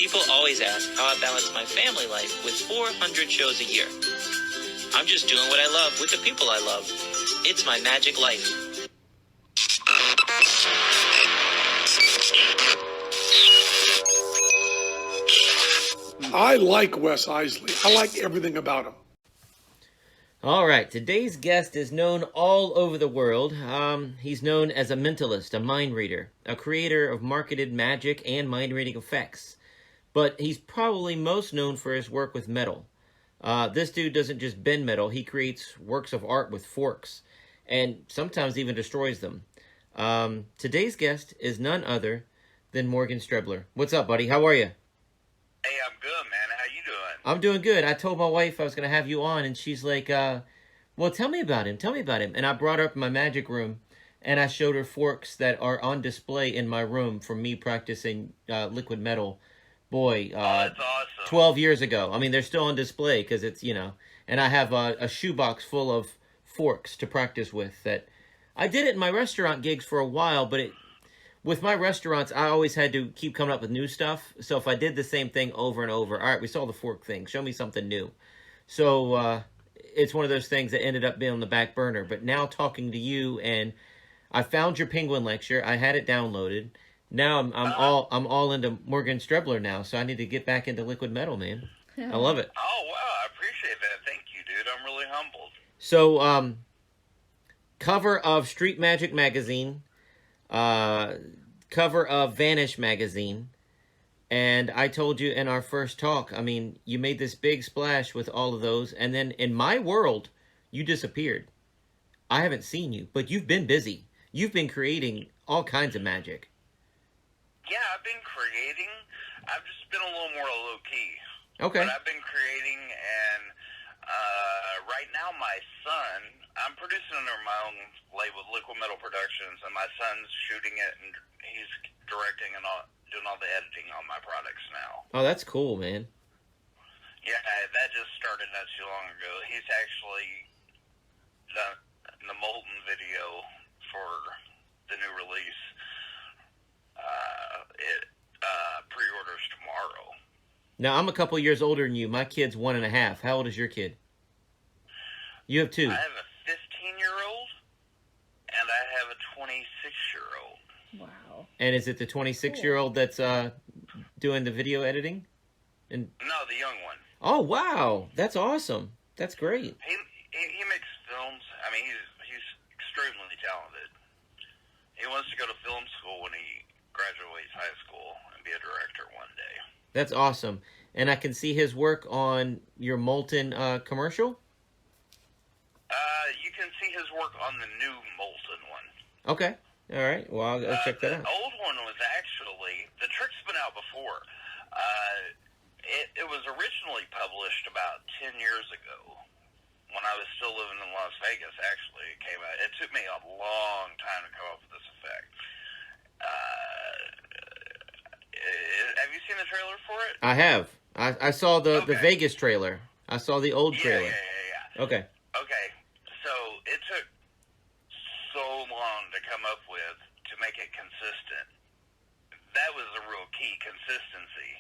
People always ask how I balance my family life with 400 shows a year. I'm just doing what I love with the people I love. It's my magic life. I like Wes Iseli. I like everything about him. All right, today's guest is known all over the world. He's known as a mentalist, a mind reader, a creator of marketed magic and mind reading effects. But he's probably most known for his work with metal. This dude doesn't just bend metal, he creates works of art with forks, and sometimes even destroys them. Today's guest is none other than Morgan Strebler. What's up, buddy? How are you? Hey, I'm good, man. How you doing? I'm doing good. I told my wife I was going to have you on, and she's like, well, tell me about him. Tell me about him. And I brought her up in my magic room, and I showed her forks that are on display in my room from me practicing liquid metal. Boy, that's awesome. 12 years ago. I mean, they're still on display because it's, you know, and I have a shoebox full of forks to practice with that. I did it in my restaurant gigs for a while, but with my restaurants, I always had to keep coming up with new stuff. So if I did the same thing over and over, all right, we saw the fork thing. Show me something new. So it's one of those things that ended up being on the back burner. But now talking to you, and I found your Penguin lecture. I had it downloaded. Now I'm all into Morgan Strebler now. So I need to get back into liquid metal, man. I love it. Oh, wow. I appreciate that. Thank you, dude. I'm really humbled. So cover of Street Magic magazine. Cover of Vanish magazine, and I told you in our first talk, I mean, you made this big splash with all of those, and then in my world, you disappeared. I haven't seen you, but you've been busy. You've been creating all kinds of magic. Yeah, I've been creating. I've just been a little more low-key. Okay. But I've been creating, and right now my son, I'm producing under my own label, Liquid Metal Productions, and my son's shooting it, and he's directing and doing all the editing on my products now. Oh, that's cool, man. Yeah, that just started not too long ago. He's actually done the Molten video for the new release. Pre-orders tomorrow. Now, I'm a couple years older than you. My kid's 1.5. How old is your kid? You have 2. I have a 15-year-old, and I have a 26-year-old. Wow. And is it the 26-year-old that's doing the video editing? And No, the young one. oh, wow. That's awesome. That's great. He makes films. I mean, he's extremely talented. He wants to go to film school when he graduates high school and be a director one day. That's awesome. And I can see his work on your Molten commercial? You can see his work on the new Molten one. Okay. All right. Well, I'll check that out. The old one was actually, the trick's been out before. It was originally published about 10 years ago. When I was still living in Las Vegas, actually, it came out. It took me a long time to come up with this effect. Have you seen the trailer for it? I have. I saw the Okay. Vegas trailer. I saw the old trailer. Yeah. Okay. Okay, so it took so long to come up with to make it consistent. That was the real key, consistency.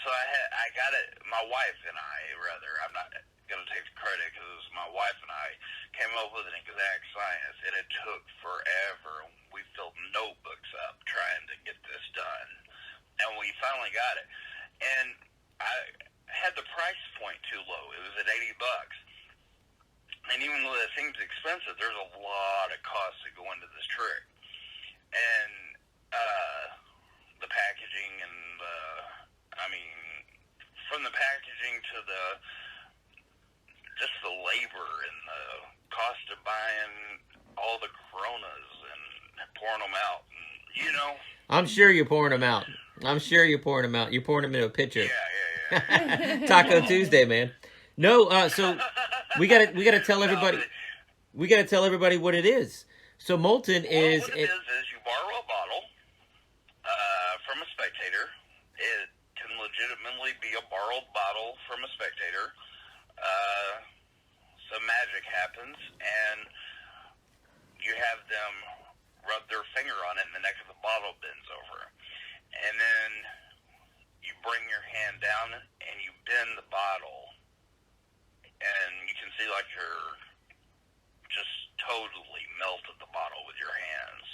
So I got it, my wife and I, rather, I'm not going to take the credit because it was my wife and I came up with an exact science, and it took forever. We filled notebooks up trying to get this done, and we finally got it. And I had the price point too low. It was at $80. And even though that thing's expensive, there's a lot of costs that go into this trick. And the packaging and from the packaging to just the labor and the cost of buying all the Coronas and pouring them out, and, you know. I'm sure you're pouring them out. You're pouring them into a pitcher. Yeah. Taco Tuesday, man. No, so we gotta tell everybody. We gotta tell everybody what it is. So Molten is. What it is you borrow a bottle from a spectator. It can legitimately be a borrowed bottle from a spectator. Some magic happens, and you have them rub their finger on it, and the neck of the bottle bends over. And then you bring your hand down and you bend the bottle, and you can see like you're just totally melted the bottle with your hands.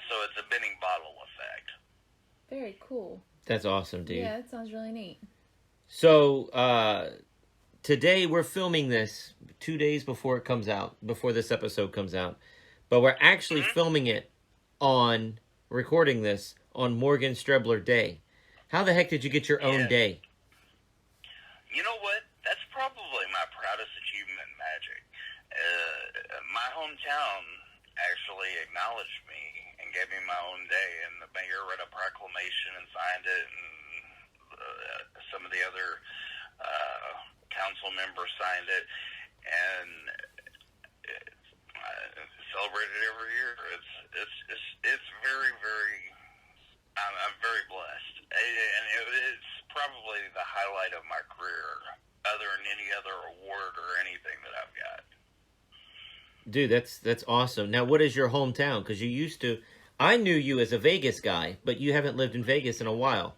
So it's a bending bottle effect. Very cool. That's awesome, dude. Yeah, that sounds really neat. So, today we're filming this 2 days before it comes out, before this episode comes out. But we're actually filming it recording this on Morgan Strebler Day. How the heck did you get your own day? You know what? That's probably my proudest achievement in Magic. My hometown actually acknowledged me and gave me my own day, and the mayor read a proclamation and signed it, and some of the other council members signed it, and celebrated every year. It's very, very. I'm very blessed, and it's probably the highlight of my career, other than any other award or anything that I've got. Dude, that's awesome. Now, what is your hometown? Because you used to. I knew you as a Vegas guy, but you haven't lived in Vegas in a while.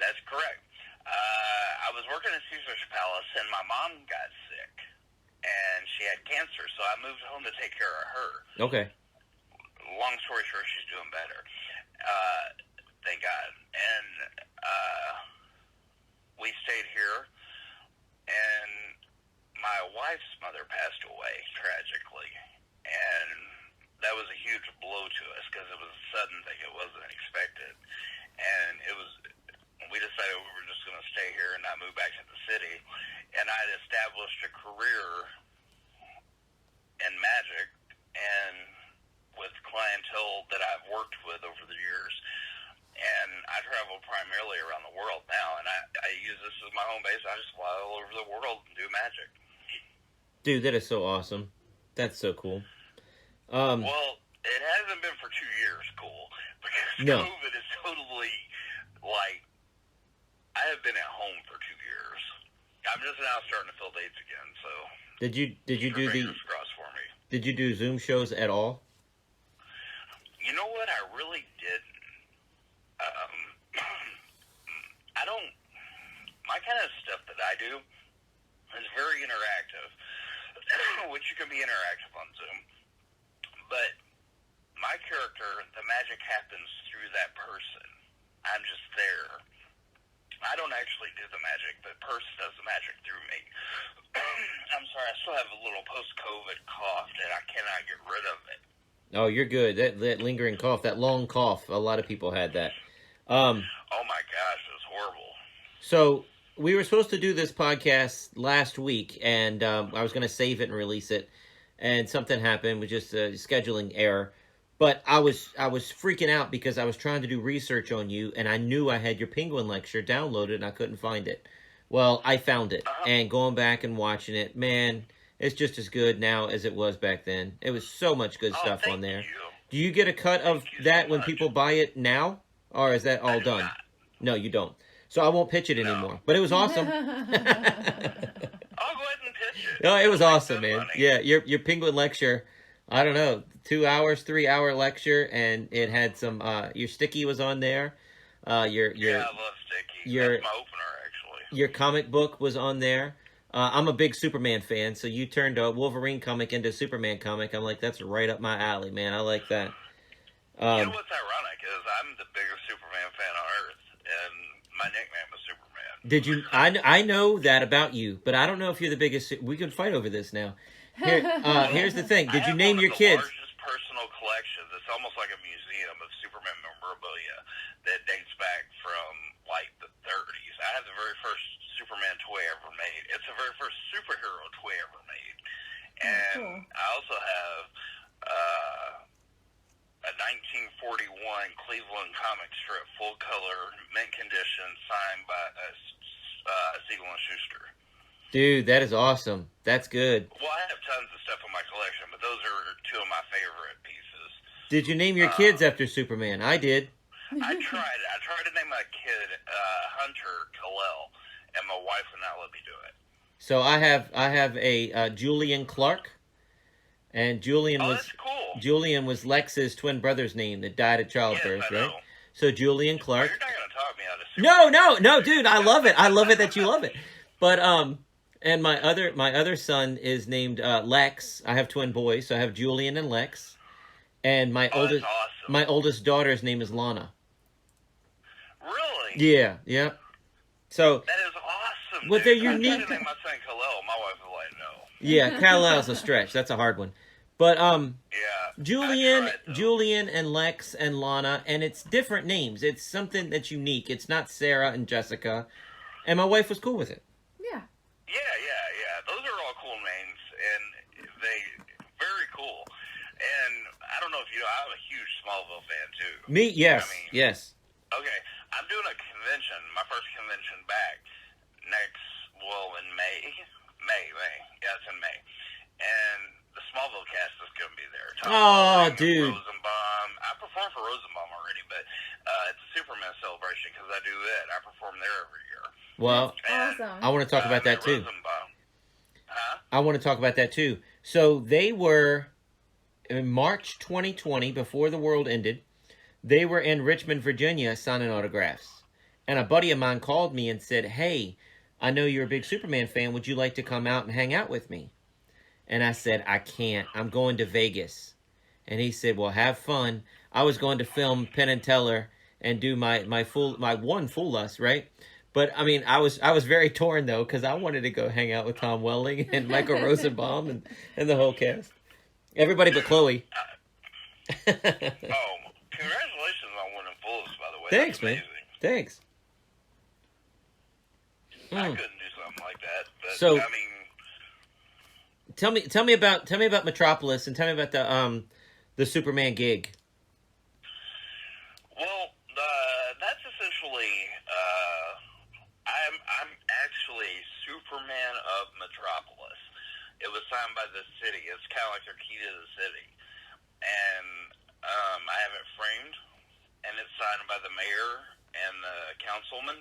That's correct. I was working at Caesar's Palace, and my mom got sick, and she had cancer, so I moved home to take care of her. Okay. Long story short, she's doing better. Thank God. And we stayed here, and my wife's mother passed away tragically, and that was a huge blow to us because it was a sudden thing. It wasn't expected, and we decided we were just going to stay here and not move back to the city. And I'd established a career in Magic and with clientele that I've worked with over the years. And I travel primarily around the world now, and I use this as my home base. I just fly all over the world and do Magic. Dude, that is so awesome. That's so cool. Well, it hasn't been for 2 years cool, because COVID is totally, like, I have been at home for 2 years. I'm just now starting to fill dates again, so. Did you do fingers crossed for me. Did you do Zoom shows at all? You know what? I really didn't. I don't. My kind of stuff that I do is very interactive, which you can be interactive on Zoom. But my character, the magic happens through that person. I'm just there. I don't actually do the magic. The person does the magic through me. I'm sorry, I still have a little post-COVID cough that I cannot get rid of it. Oh, you're good. That lingering cough, that long cough, a lot of people had that. Oh my gosh, it was horrible. So we were supposed to do this podcast last week, and I was going to save it and release it, and something happened with just a scheduling error. But I was freaking out because I was trying to do research on you, and I knew I had your Penguin lecture downloaded, and I couldn't find it. Well, I found it, and going back and watching it, man, it's just as good now as it was back then. It was so much good stuff on there. You. Do you get a cut of that when people buy it now, or is that all done? Not. No, you don't. So I won't pitch it anymore. But it was awesome. I'll go ahead and pitch it. No, it was awesome, man. Money. Yeah, your Penguin lecture, I don't know, 2 hours, 3 hour lecture, and it had some, your sticky was on there. Yeah, I love sticky. That's my opener, actually. Your comic book was on there. I'm a big Superman fan, so you turned a Wolverine comic into a Superman comic. I'm like, that's right up my alley, man. I like that. You know what's ironic is I'm the biggest Superman fan on Earth, and my nickname is Superman. Did you? I know that about you, but I don't know if you're the biggest. We could fight over this now. Here, here's the thing. Did you name your kids? I have one of the largest personal collections. It's almost like a museum of Superman memorabilia that dates back from like the 30s. I have the very first Superman toy ever made. It's the very first superhero toy ever made, and cool. I also have a 1941 Cleveland comic strip, full color, mint condition, signed by Siegel and Schuster. Dude, that is awesome. That's good. Well, I have tons of stuff in my collection, but those are two of my favorite pieces. Did you name your kids after Superman? I did. I tried. I tried to name my kid Hunter Kal-El, and my wife would not let me do it. So I have a Julian Clark, and Julian that's cool. Julian was Lex's twin brother's name that died at childbirth, yes, I right? know. So Julian Clark. You're not going to taught me how to No, dude, I love it. I love it that you love it. But and my other son is named Lex. I have twin boys, so I have Julian and Lex. And that's awesome. my oldest daughter's name is Lana. Really? Yeah. So That is awesome. Well, dude. they're I tried unique. to name my son Khalil. My wife was like, no. yeah, Kal-El's a stretch. That's a hard one. But Yeah. Julian, I tried, though. Julian and Lex and Lana, and it's different names. It's something that's unique. It's not Sarah and Jessica. And my wife was cool with it. Yeah. Yeah. Those are all cool names, and they very cool. And I don't know if you know, I'm a huge Smallville fan too. Me, yes, I mean, yes. Okay, I'm doing a convention, my first convention back in May. Yeah, it's in May. And the Smallville cast is going to be there. Tom Oh, Welling, dude. Rosenbaum. I performed for Rosenbaum already, but it's a Superman celebration because I do it. I perform there every year. Well, And, Awesome. I want to talk about that too. Rosenbaum. Huh? I want to talk about that too. So they were in March 2020, before the world ended. They were in Richmond, Virginia, signing autographs. And a buddy of mine called me and said, "Hey, I know you're a big Superman fan. Would you like to come out and hang out with me?" And I said, "I can't. I'm going to Vegas." And he said, "Well, have fun." I was going to film Penn and Teller and do my one Fool Us, right? But I mean, I was very torn though, because I wanted to go hang out with Tom Welling and Michael Rosenbaum and the whole cast. Everybody but Chloe. Oh, congratulations on winning Bulls, by the way. Thanks, That's man. amazing. Thanks. I Mm. couldn't do something like that, but So- I mean, Tell me about Metropolis, and tell me about the Superman gig. well, that's essentially I'm actually Superman of Metropolis. It was signed by the city. It's kind of like their key to the city, and I have it framed, and it's signed by the mayor and the councilwoman,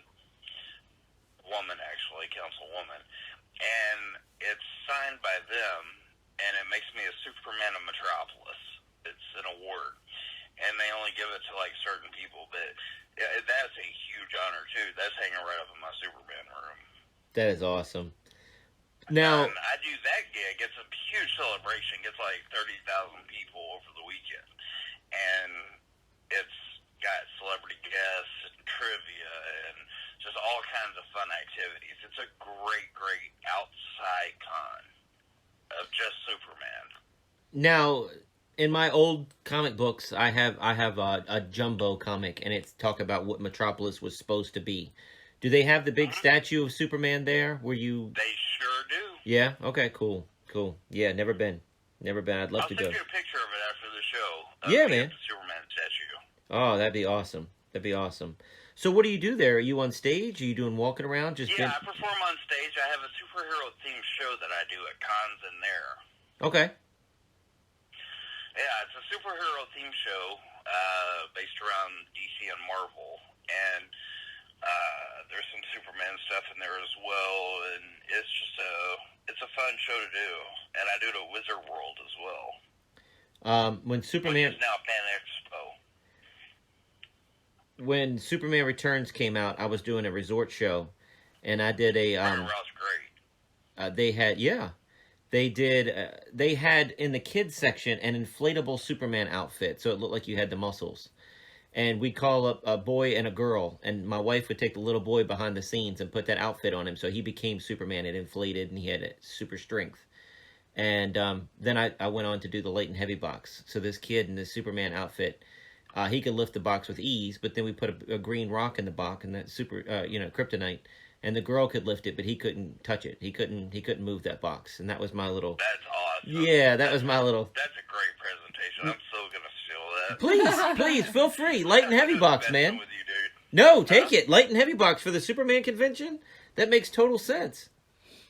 and it's signed by them, and it makes me a Superman of Metropolis. It's an award, and they only give it to like certain people, but that's a huge honor too. That's hanging right up in my Superman room. That is awesome. Now, And I do that gig. It's a huge celebration. Gets like 30,000 people over the weekend, and it's got celebrity guests and trivia and just all kinds of fun activities. It's a great outside con of just Superman. now, in my old comic books, I have a jumbo comic, and it's talk about what Metropolis was supposed to be. Do they have the big statue of Superman there? Were you? They sure do. Yeah. Okay. Cool. Yeah. Never been. I'd love I'll to send go. you a picture of it after the show. Yeah, We man. have the Superman statue. Oh, that'd be awesome. So, what do you do there? Are you on stage? Are you doing walking around? Yeah, I perform on stage. I have a superhero themed show that I do at cons in there. Okay. Yeah, it's a superhero themed show based around DC and Marvel, and there's some Superman stuff in there as well, and it's a fun show to do, and I do it at Wizard World as well. When Which Superman is now Pan Expo. when Superman Returns came out, I was doing a resort show, and I did a Rouse great. they had in the kids section an inflatable Superman outfit, so it looked like you had the muscles. And we'd call up a boy and a girl, and my wife would take the little boy behind the scenes and put that outfit on him, so he became Superman. It inflated, and he had super strength. And then I went on to do the light and heavy box. So this kid in this Superman outfit, he could lift the box with ease, but then we put a green rock in the box, and that kryptonite, and the girl could lift it, but he couldn't touch it. He couldn't move that box, and that was my little. That's awesome. Yeah, that was my little. That's a great presentation. I'm so gonna steal that. Please, feel free. Light and heavy box, man. With you, dude. No, take it. Light and heavy box for the Superman convention. That makes total sense.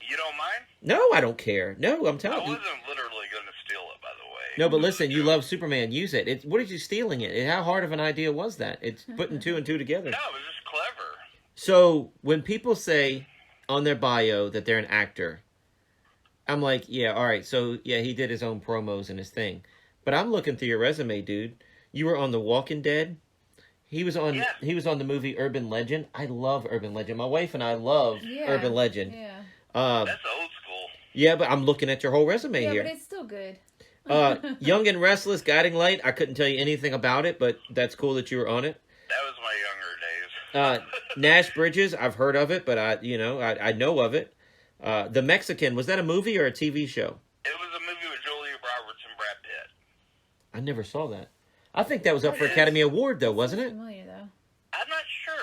You don't mind? No, I don't care. No, I'm I telling you. wasn't literally gonna steal it, by the way. No, but listen, you love Superman. Use it. What did you stealing it? How hard of an idea was that? It's putting two and two together. No, it was just clever. So when people say on their bio that they're an actor, I'm like, yeah, all right. So yeah, he did his own promos and his thing. But I'm looking through your resume, dude. You were on The Walking Dead. He was on. Yeah. He was on the movie Urban Legend. I love Urban Legend. My wife and I love Urban Legend. Yeah. That's old school. Yeah, but I'm looking at your whole resume Yeah, here. but it's still good. Young and Restless, Guiding Light. I couldn't tell you anything about it, but that's cool that you were on it. That was my younger days. Nash Bridges. I've heard of it, but I know of it. The Mexican. Was that a movie or a TV show? It was a movie with Julia Roberts and Brad Pitt. I never saw that. I think that was up for Academy Award, though, wasn't it? Familiar though. I'm not sure,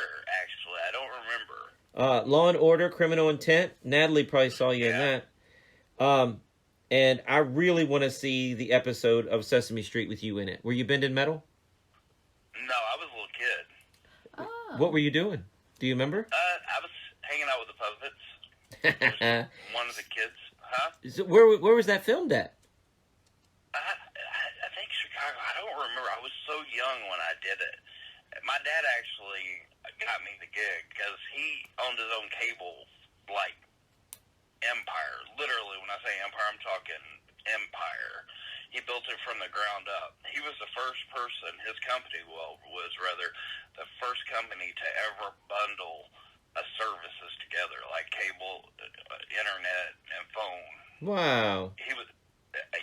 actually. I don't remember. Law and Order, Criminal Intent. Natalie probably saw you in that. And I really want to see the episode of Sesame Street with you in it. Were you bending metal? No, I was a little kid. Oh. What were you doing? Do you remember? I was hanging out with the puppets. One of the kids. Huh? So where was that filmed at? I think Chicago. I don't remember. I was so young when I did it. My dad actually got me the gig because he owned his own cable, like, empire. Literally, when I say empire, I'm talking empire. He built it from the ground up. He was the first person, his company was rather the first company to ever bundle services together, like cable, internet, and phone. Wow. He was,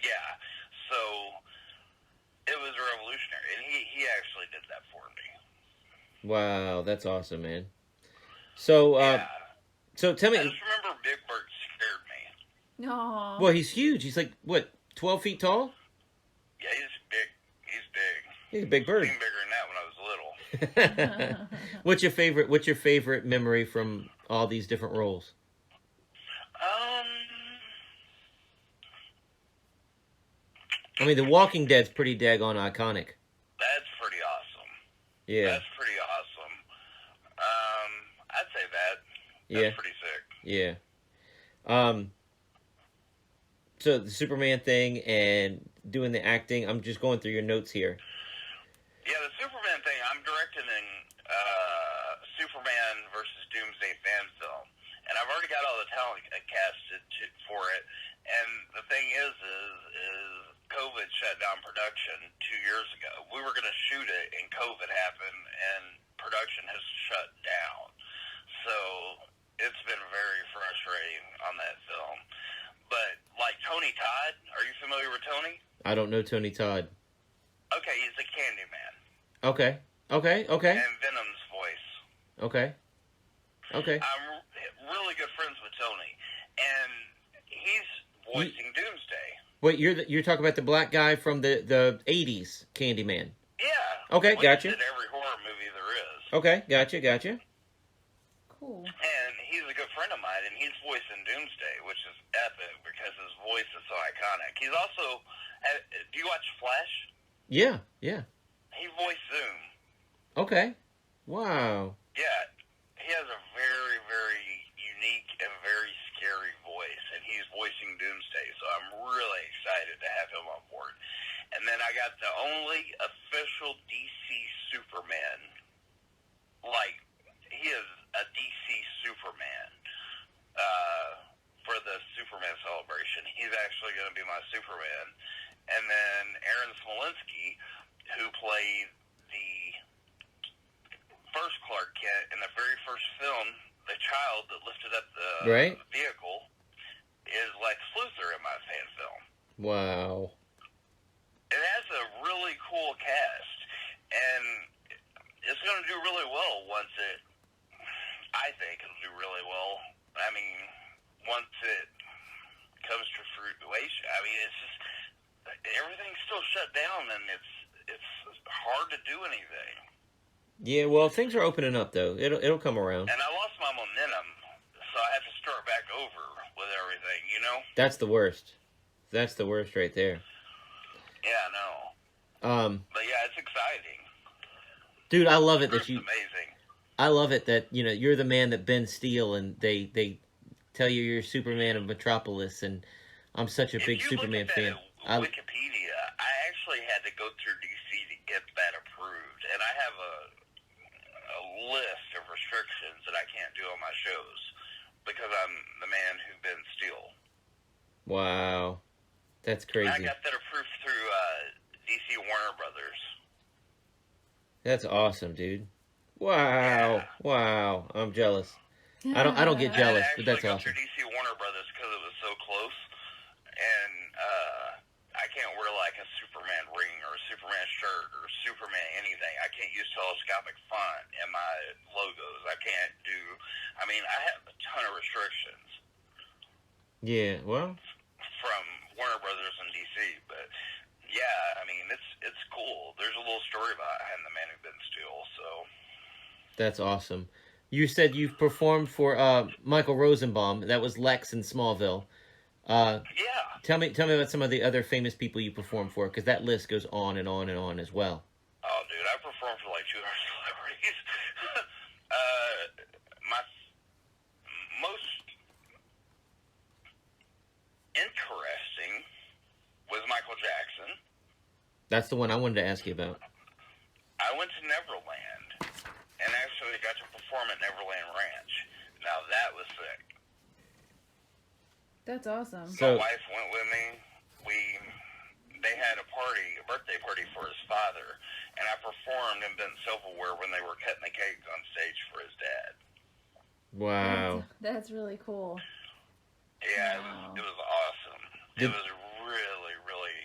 yeah. So it was revolutionary, and he actually did that for me. Wow, that's awesome, man. So, so tell me. I just remember Big Bird scared me. No. Well, he's huge. He's like what, 12 feet tall? Yeah, he's big. He's big. He's a big bird. Even bigger than that when I was little. What's your favorite memory from all these different roles? I mean, The Walking Dead's pretty daggone iconic. That's pretty awesome. Yeah. That's pretty awesome. I'd say that. That's pretty sick. Yeah. So the Superman thing and doing the acting, I'm just going through your notes here. Yeah, the Superman thing, I'm directing in Superman versus Doomsday fan film. And I've already got all the talent casted for it. And the thing is COVID shut down production 2 years ago. We were going to shoot it, and COVID happened, and production has shut down. So it's been very frustrating on that film. But, like Tony Todd, are you familiar with Tony? I don't know Tony Todd. Okay, he's the Candyman. Okay. And Venom's voice. Okay. I'm really good friends with Tony, and he's voicing Doomsday. Wait, you're talking about the black guy from the 80s Candyman. Yeah. Okay, gotcha. He's in every horror movie there is. Okay, gotcha. Cool. And he's a good friend of mine, and he's voicing Doomsday, which is epic because his voice is so iconic. He's also, do you watch Flash? Yeah. He voiced Zoom. Okay. Wow. Yeah, he has a very, very unique and very scary voice, and he's voicing Doomsday, so I'm really excited to have him on board. And then I got the only official DC Superman. Like, he is a DC Superman for the Superman celebration. He's actually going to be my Superman. And then Aaron Smolinski, who played the first Clark Kent in the very first film, the child that lifted up the vehicle, is Lex Luthor in my fan film. Wow. It has a really cool cast, and it's going to do really well once it, I think it'll do really well. I mean, once it comes to fruition, I mean, it's just, everything's still shut down, and it's hard to do anything. Yeah, well, things are opening up, though. It'll come around. And I lost my momentum, so I have to start back over with everything, you know? That's the worst. That's the worst right there. Yeah, I know. But yeah, it's exciting. Dude, I love it that It's amazing. I love it that, you're the man that bends steel, and they tell you're Superman of Metropolis, and I'm such a big Superman fan. Wikipedia, I actually had to go through DC to get that approved, and I have a list of restrictions that I can't do on my shows because I'm the man who bends steel. Wow, that's crazy. And I got that approved through DC Warner Brothers. That's awesome, dude. Wow. Yeah. Wow. I'm jealous. I don't get I had to jealous, but actually that's go awesome. through DC Warner Brothers because it was so close, and I can't wear like a Superman ring or a Superman shirt or Superman anything. I can't use telescopic font in my logos. I can't do. I mean, I have a ton of restrictions Yeah, well, from Warner Brothers in DC, but yeah, I mean, it's cool. There's a little story behind the Man Who Bent Steel, so that's awesome. You said you've performed for Michael Rosenbaum. That was Lex in Smallville. Uh, yeah. tell me about some of the other famous people you performed for, because that list goes on and on and on as well. Oh, dude, I performed for like 200 celebrities. My most interesting was Michael Jackson. That's the one I wanted to ask you about. I went to Neverland and actually got to perform at Neverland Ranch. Now that was sick. That's awesome. So- My wife went with me. They had a birthday party for his father, and I performed and bent silverware when they were cutting the cake on stage for his dad. Wow. That's really cool. Yeah, Wow. it was awesome. It was really, really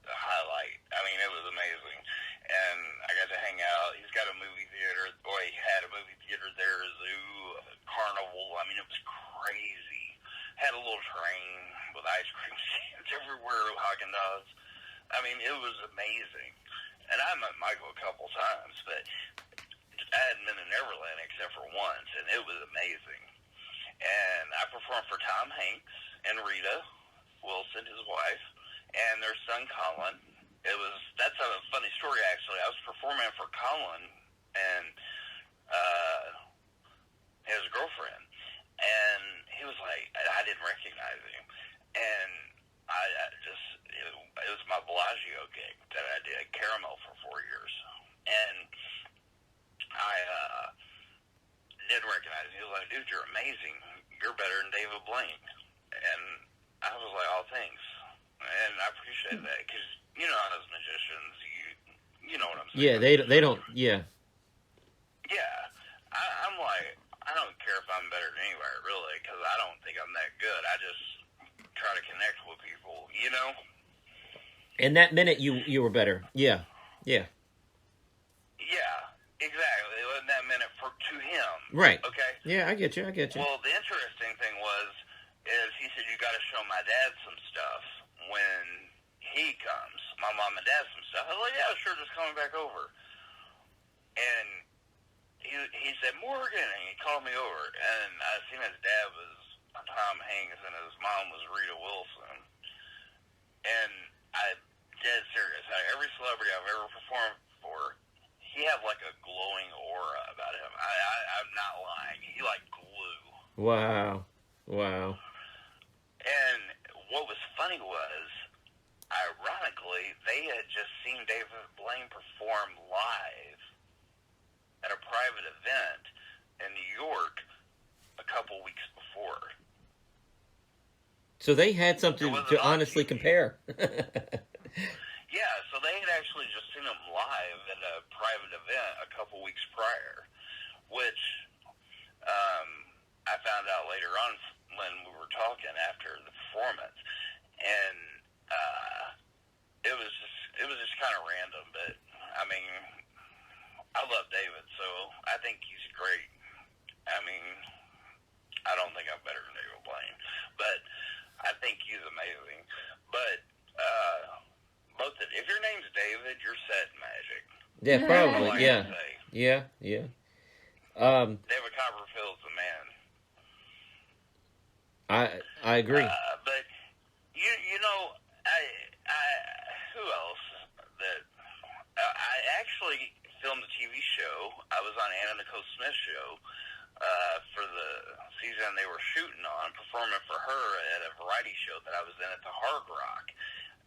a highlight. I mean, it was amazing. And I got to hang out. He's got a movie theater. Boy, he had a movie theater there, a zoo, a carnival. I mean, it was crazy. Had a little train with ice cream stands everywhere, Haagen-Dazs. I mean, it was amazing. And I met Michael a couple times, but I hadn't been to Neverland except for once, and it was amazing. And I performed for Tom Hanks and Rita Wilson, his wife, and their son Colin. That's a funny story actually. I was performing for Colin and his girlfriend, and he was like, I didn't recognize him, and it was my Bellagio gig that I did at Caramel for 4 years, and I didn't recognize him. He was like, dude, you're amazing. You're better than David Blaine. And I was like, oh, thanks. And I appreciate that because, you know, as magicians, you know what I'm saying. Yeah, they don't. Yeah. Yeah. I'm like, I don't care if I'm better than anybody, really, because I don't think I'm that good. I just try to connect with people, you know? In that minute, you were better. Yeah. Yeah. Yeah, exactly. In that minute to him. Right. Okay? Yeah, I get you. Well, the interesting thing is he said, you got to show my dad some stuff when he comes. My mom and dad some stuff. I was like, yeah, sure, just coming back over. And he said, Morgan, and he called me over. And I seen his dad was Tom Hanks and his mom was Rita Wilson. And I dead serious. Every celebrity I've ever performed for, he had like a glowing aura about him. I'm not lying. He like glue. Wow. Wow. And what was funny was, ironically, they had just seen David Blaine perform live at a private event in New York a couple weeks before. So they had something It was to an honestly option. compare. Yeah, so they had actually just seen him live at a private event a couple weeks prior, which I found out later on when we were talking after the performance, and it was just kind of random. But I mean, I love David, so I think he's great. I mean, I don't think I'm better than David Blaine, but I think he's amazing. But if your name's David, you're set in magic. Yeah, That's all probably. I Yeah. can say. Yeah. Yeah. David Copperfield's the man. I agree. But you know, I who else that I actually filmed a TV show. I was on Anna Nicole Smith's show for the season they were shooting on, performing for her at a variety show that I was in at the Hard Rock,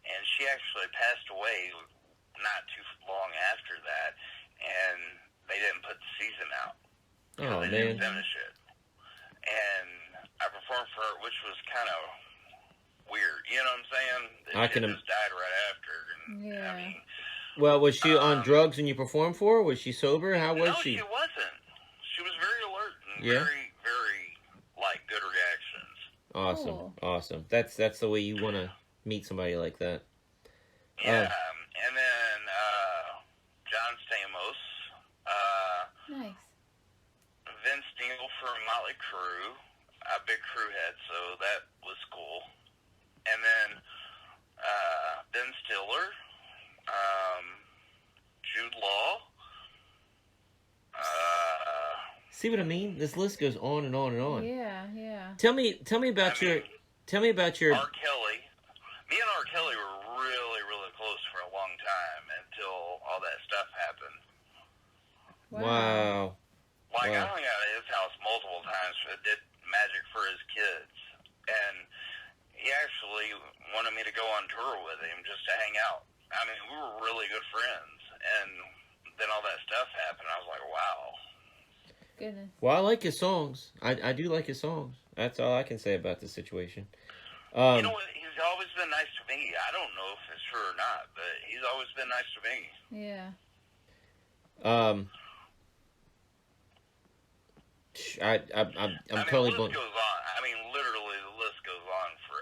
and she actually passed away not too long after that, and they didn't put the season out. Oh, They man. didn't finish it. And I performed for her, which was kind of weird. You know what I'm saying? I She can just died right after. And, Yeah. I mean, Well, was she on drugs when you performed for her? Was she sober? How was No, she? she wasn't. She was very alert and Yeah? very, very, like, good reactions. Awesome, Cool. awesome. That's the way you want to meet somebody like that. Yeah, and then John Stamos, Nice. Vince Neil from Motley Crue, a big crew head, so that was cool. And then Ben Stiller, Jude Law. See what I mean? This list goes on and on and on. Yeah, yeah. Tell me about your. R. Kelly. Me and R. Kelly were really, really close for a long time until all that stuff happened. Wow. Like, Wow. I hung out at his house multiple times, did magic for his kids. And he actually wanted me to go on tour with him just to hang out. I mean, we were really good friends. And then all that stuff happened. I was like, wow. Goodness. Well, I like his songs. I do like his songs. That's all I can say about the situation. You know what? He's always been nice to me. I don't know if it's true or not, but he's always been nice to me. Yeah. I'm I mean, totally the list blown. goes on. I mean, literally, the list goes on for,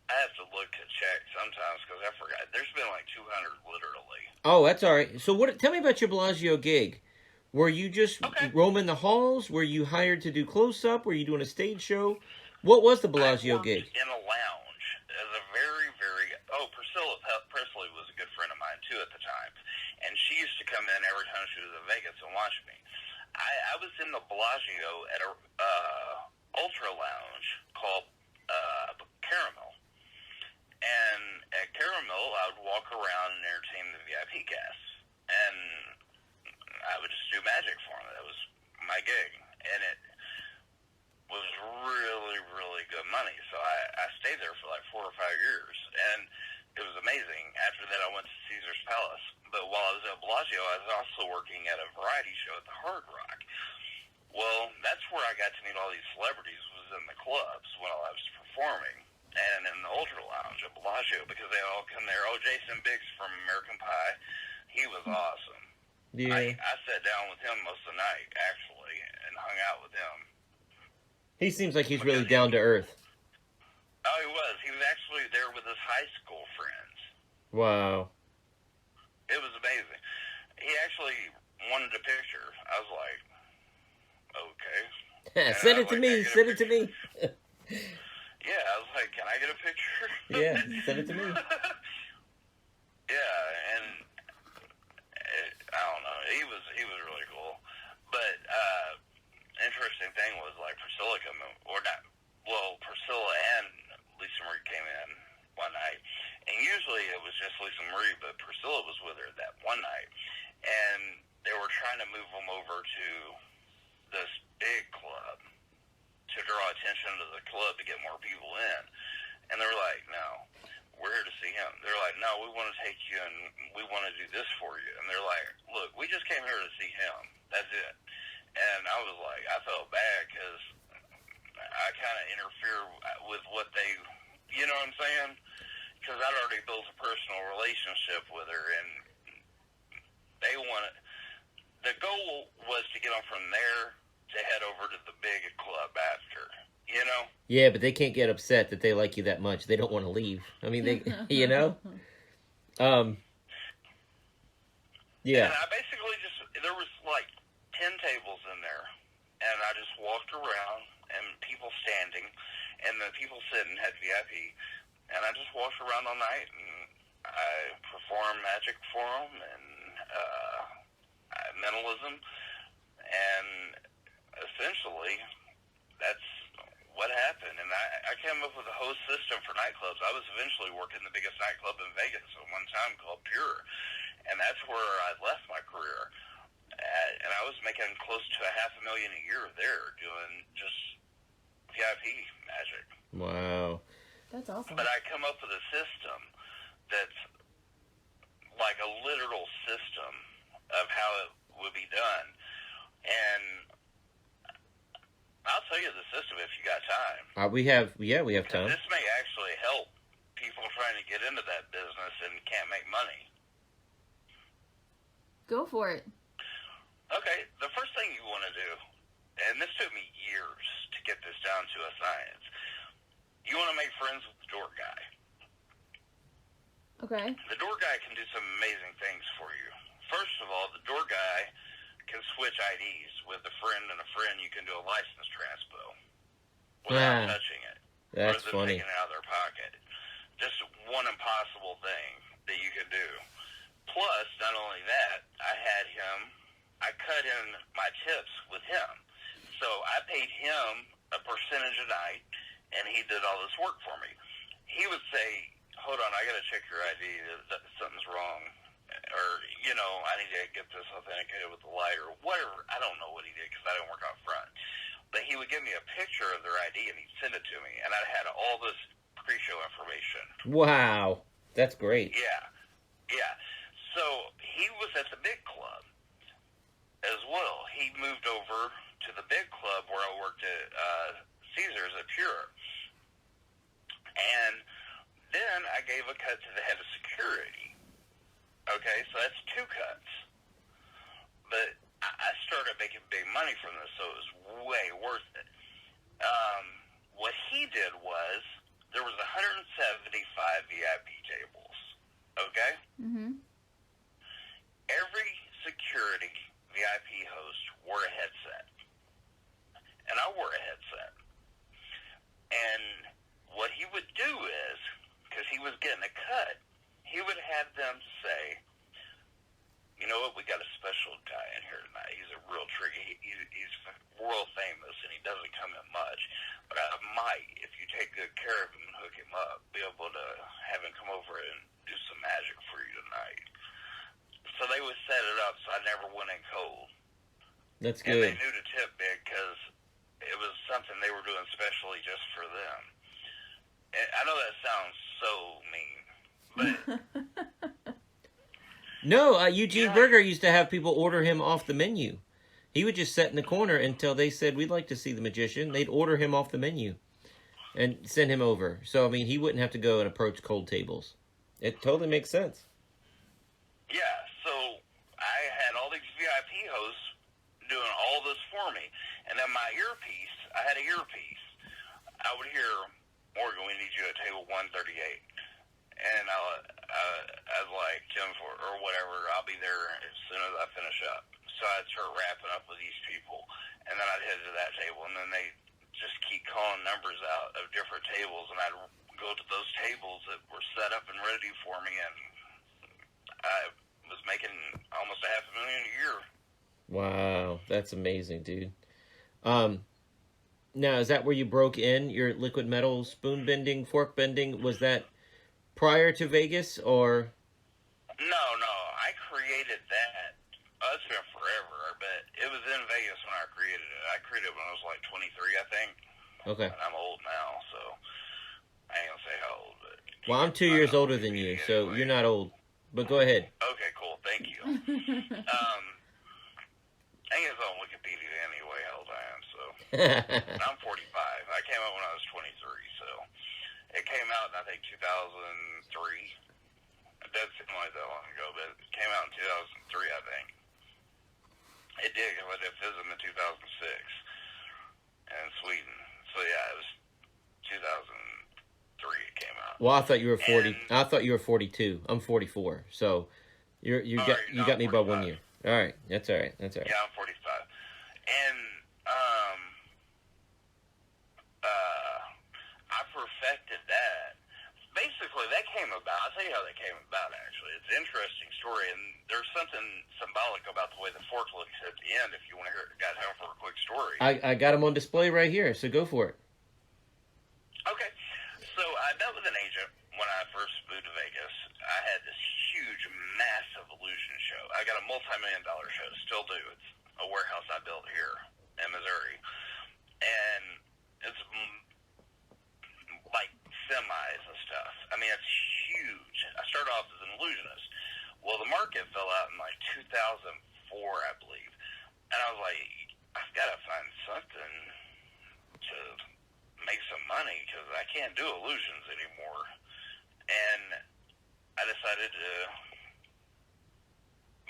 I have to look to check sometimes because I forgot. There's been like 200 literally. Oh, that's all right. So what? Tell me about your Bellagio gig. Were you just roaming the halls? Were you hired to do close-up? Were you doing a stage show? What was the Bellagio I worked gig? in a lounge as a very, very... Oh, Priscilla Presley was a good friend of mine, too, at the time. And she used to come in every time she was in Vegas and watch me. I was in the Bellagio at a ultra lounge called Caramel. And at Caramel, I would walk around and entertain the VIP guests. And I would just do magic for them. That was my gig. And it was really, really good money. So I stayed there for like 4 or 5 years. And it was amazing. After that, I went to Caesar's Palace. But while I was at Bellagio, I was also working at a variety show at the Hard Rock. Well, that's where I got to meet all these celebrities, was in the clubs while I was performing. And in the Ultra Lounge at Bellagio, because they all come there. Oh, Jason Biggs from American Pie. He was awesome. Yeah. I sat down with him most of the night, actually, and hung out with him. He seems like he's really down to earth. Oh, he was. He was actually there with his high school friends. Wow. It was amazing. He actually wanted a picture. I was like, okay. Send it to me. Send it to me. Yeah, I was like, can I get a picture? Yeah, send it to me. Yeah, and I don't know. He was really cool. But interesting thing was like Priscilla came in, or not. Well, Priscilla and Lisa Marie came in one night, and usually it was just Lisa Marie, but Priscilla was with her that one night, and they were trying to move them over to this big club to draw attention to the club to get more people in. And they were like, no, we're here to see him. They're like, no, we want to take you and we want to do this for you. And they're like, look, we just came here to see him. That's it. And I was like, I felt bad because I kind of interfere with what they, you know what I'm saying? Because I'd already built a personal relationship with her, and they wanted, the goal was to get them from there to head over to the big club after, you know? Yeah, but they can't get upset that they like you that much. They don't want to leave. I mean, they, you know? Yeah. And I basically just, there was like 10 tables in there, and I just walked around, and people standing, and the people sitting had VIP, and I just walked around all night, and I performed magic for them, and mentalism, and essentially, that's what happened. And I came up with a host system for nightclubs. I was eventually working the biggest nightclub in Vegas at one time called Pure, and that's where I left my career. And I was making close to $500,000 a year there doing just VIP magic. Wow. That's awesome. But I come up with a system that's like a literal system of how it would be done. And I'll tell you the system if you got time. We have time. This may actually help people Okay, the first thing you want to do, and this took me years to get this down to a science, you want to make friends with the door guy. Okay. The door guy can do some amazing things for you. First of all, the door guy can switch IDs with a friend and a friend. You can do a license transpo without touching it. That's or them funny. taking it out of their pocket. Just one impossible thing that you can do. Plus, not only that, I cut in my tips with him. So I paid him a percentage a night, and he did all this work for me. He would say, hold on, I got to check your ID. Something's wrong. Or, I need to get this authenticated with the light or whatever. I don't know what he did because I didn't work out front. But he would give me a picture of their ID and he'd send it to me. And I had all this pre-show information. Wow. That's great. Yeah. So he was at the big club as well. He moved over to the big club where I worked at Caesars at Pure. And then I gave a cut to the head of security. Okay, so that's 2 cuts. But I started making big money from this, so it was way worth it. What he did was, there was 175 VIP tables. Okay? Mm-hmm. Every security VIP host wore a headset. And I wore a headset. And what he would do is, because he was getting a cut, he would have them say, you know what, we got a special guy in here tonight. He's a real tricky. He's world famous, and he doesn't come in much. But I might, if you take good care of him and hook him up, be able to have him come over and do some magic for you tonight. So they would set it up so I never went in cold. That's And good. they knew to tip big because it was something they were doing specially just for them. And I know that sounds so mean, but No, Eugene Berger used to have people order him off the menu. He would just sit in the corner until they said, we'd like to see the magician. They'd order him off the menu and send him over. So, I mean, he wouldn't have to go and approach cold tables. It totally makes sense. yeah, so I had all these VIP hosts doing all this for me. And then my earpiece, I had an earpiece. I would hear, Morgan, we need you at table 138. And I was like, Jim, or whatever, I'll be there as soon as I finish up. So I'd start wrapping up with these people. And then I'd head to that table. And then they just keep calling numbers out of different tables. And I'd go to those tables that were set up and ready for me. And I was making almost $500,000 a year. Wow, that's amazing, dude. Now, is that where you broke in your liquid metal spoon bending, fork bending? Was that prior to Vegas, or? No, I created that. It's been forever, but it was in Vegas when I created it. I created it when I was like 23, I think. Okay. And I'm old now, so I ain't gonna say how old, but. Well, I'm 2 years older than you, so you're not old. But go ahead. Okay, cool. Thank you. I think it's on Wikipedia anyway, how old I am, so. And I'm 45. I came out when I was 23, so. It came out in, I think, 2003. It doesn't seem like that long ago, but it came out in 2003, I think. It did, because I did FISM in 2006 in Sweden. So, yeah, it was 2003 it came out. Well, I thought you were 40. And- I thought you were 42. I'm 44. So you got me by 1 year. All right. That's all right. Yeah, I'm 45. And I perfected that. Basically, that came about. I'll tell you how that came about, actually. It's an interesting story, and there's something symbolic about the way the fork looks at the end if you want to hear it. Got time for a quick story. I got them on display right here, so go for it. Okay. So I met with an agent when I first moved to Vegas. I had this huge, massive illusion show. I got a multi-million-dollar show. Still do. It's a warehouse I built here in Missouri. And it's like semis and stuff. I mean, it's huge. I started off as an illusionist. Well, the market fell out in like 2004, I believe. And I was like, I've got to find something to make some money because I can't do illusions anymore. And I decided to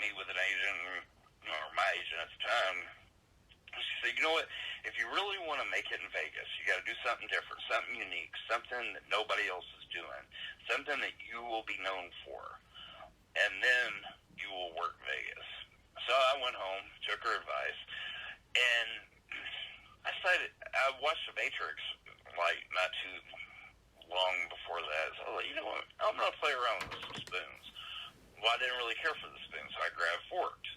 meet with an agent, or my agent at the she said, you know what? If you really want to make it in Vegas, you got to do something different, something unique, something that nobody else is doing, something that you will be known for, and then you will work Vegas. So I went home, took her advice, and I decided, I watched The Matrix, like, not too long before that. So I was like, you know what, I'm going to play around with some spoons. Well, I didn't really care for the spoons, so I grabbed forks.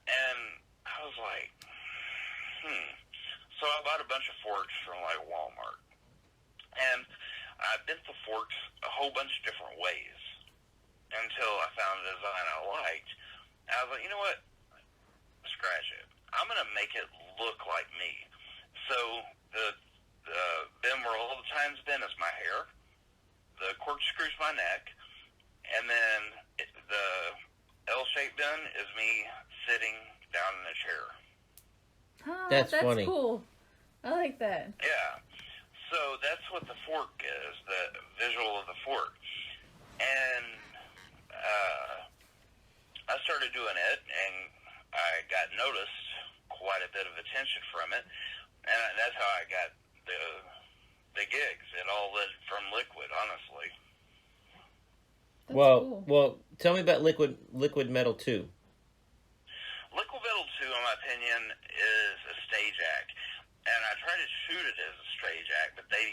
And I was like, So I bought a bunch of forks from, like, Walmart. And I bent the forks a whole bunch of different ways until I found a design I liked. And I was like, you know what? Scratch it. I'm going to make it look like me. So the bend where all the time's been is my hair. The corkscrew's my neck. And then the L-shaped bend is me sitting down in a chair. Oh, That's funny. Cool. I like that. Yeah. So that's what the fork is, the visual of the fork. And I started doing it, and I got noticed quite a bit of attention from it. And that's how I got the gigs. It all led from Liquid, honestly. That's Well, cool. well, tell me about Liquid Metal 2. Liquid Metal 2, in my opinion, is a stage act. And I tried to shoot it as a stage act, but they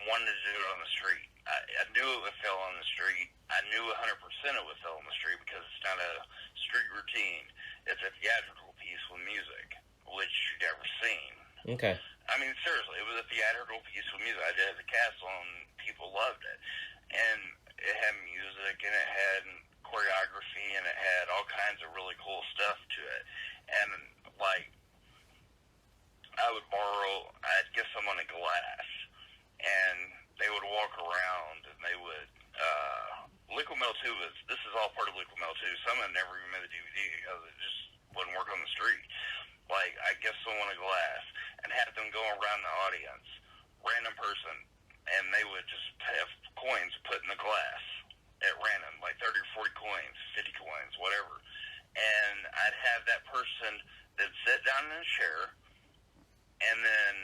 wanted to do it on the street. I knew it would fail on the street. I knew 100% it would fail on the street because it's not a street routine. It's a theatrical piece with music, which you've never seen. Okay. I mean, seriously, it was a theatrical piece with music. I did it at the castle, and people loved it. And it had music, and it had choreography, and it had all kinds of really cool stuff to it. And, like, I'd give someone a glass, and they would walk around, and they would, Liquid Metal 2 this is all part of Liquid Metal 2. Some of them never even made the DVD because it just wouldn't work on the street. Like, I'd give someone a glass and have them go around the audience, random person, and they would just have coins put in the glass at random, like 30 or 40 coins, 50 coins, whatever. And I'd have that person that'd sit down in a chair and then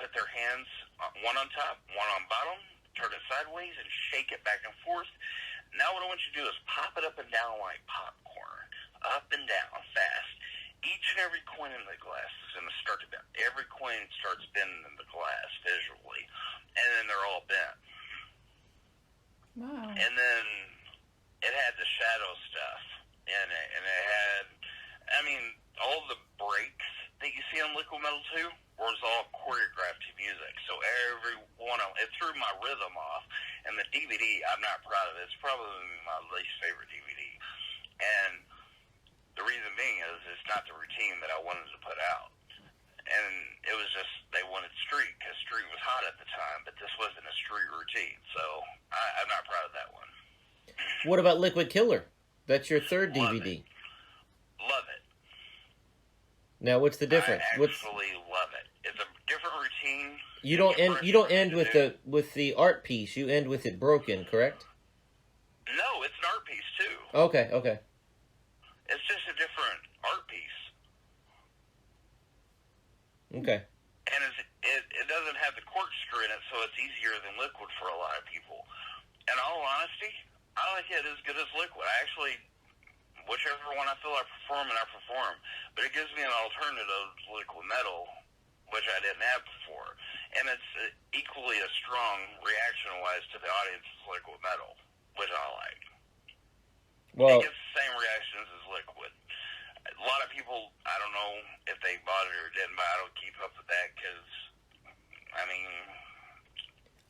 put their hands, one on top, one on bottom, turn it sideways, and shake it back and forth. Now what I want you to do is pop it up and down like popcorn, up and down fast. Each and every coin in the glass is going to start to bend. Every coin starts bending in the glass visually, and then they're all bent. Wow. And then it had the shadow stuff in it, and it had, I mean, all the breaks that you see on Liquid Metal 2 was all choreographed to music. So every one of them, it threw my rhythm off. And the DVD, I'm not proud of it. It's probably my least favorite DVD. And the reason being is it's not the routine that I wanted to put out. And it was just, they wanted street, because street was hot at the time, but this wasn't a street routine. So I'm not proud of that one. What about Liquid Killer? That's your third DVD. Love it. Now, what's the difference? I actually love it. It's a different routine. You don't end with the art piece. You end with it broken, correct? No, it's an art piece too. Okay. It's just a different art piece. Okay. And it doesn't have the corkscrew in it, so it's easier than Liquid for a lot of people. In all honesty, I like it as good as Liquid. I actually, whichever one I feel I perform, but it gives me an alternative to Liquid Metal, which I didn't have before. And it's equally as strong reaction-wise to the audience as Liquid Metal, which I like. Well, It gets the same reactions as Liquid. A lot of people, I don't know if they bought it or didn't, but I don't keep up with that because, I mean...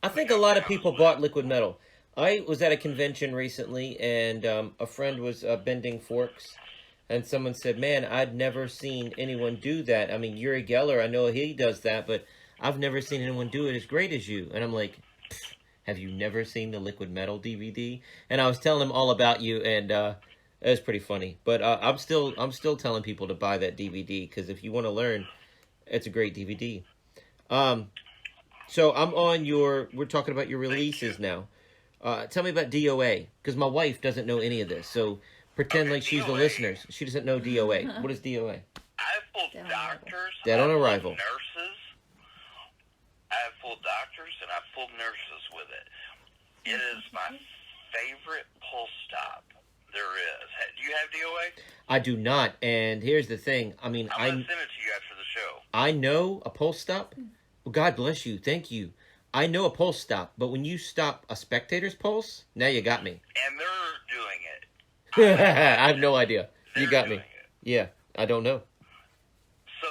I think a lot of people bought Liquid Metal. I was at a convention recently, and a friend was bending forks, and someone said, man, I'd never seen anyone do that. I mean, Uri Geller, I know he does that, but I've never seen anyone do it as great as you. And I'm like, have you never seen the Liquid Metal DVD? And I was telling him all about you, and it was pretty funny. But I'm still telling people to buy that DVD, because if you want to learn, it's a great DVD. So I'm on we're talking about your releases now. Tell me about DOA, because my wife doesn't know any of this. So Pretend Okay, like she's the DOA. listeners. She doesn't know DOA. What is DOA? I've pulled Dead on doctors. Dead on I've pulled arrival. Nurses. I've pulled doctors and I've pulled nurses with it. It is my favorite pulse stop there is. Do you have DOA? I do not. And here's the thing. I mean, I'm going to send it to you after the show. I know a pulse stop. Well, God bless you. Thank you. I know a pulse stop, but when you stop a spectator's pulse, now you got me. And they're doing it. I have no idea. You They're got me. doing it. Yeah, I don't know. So,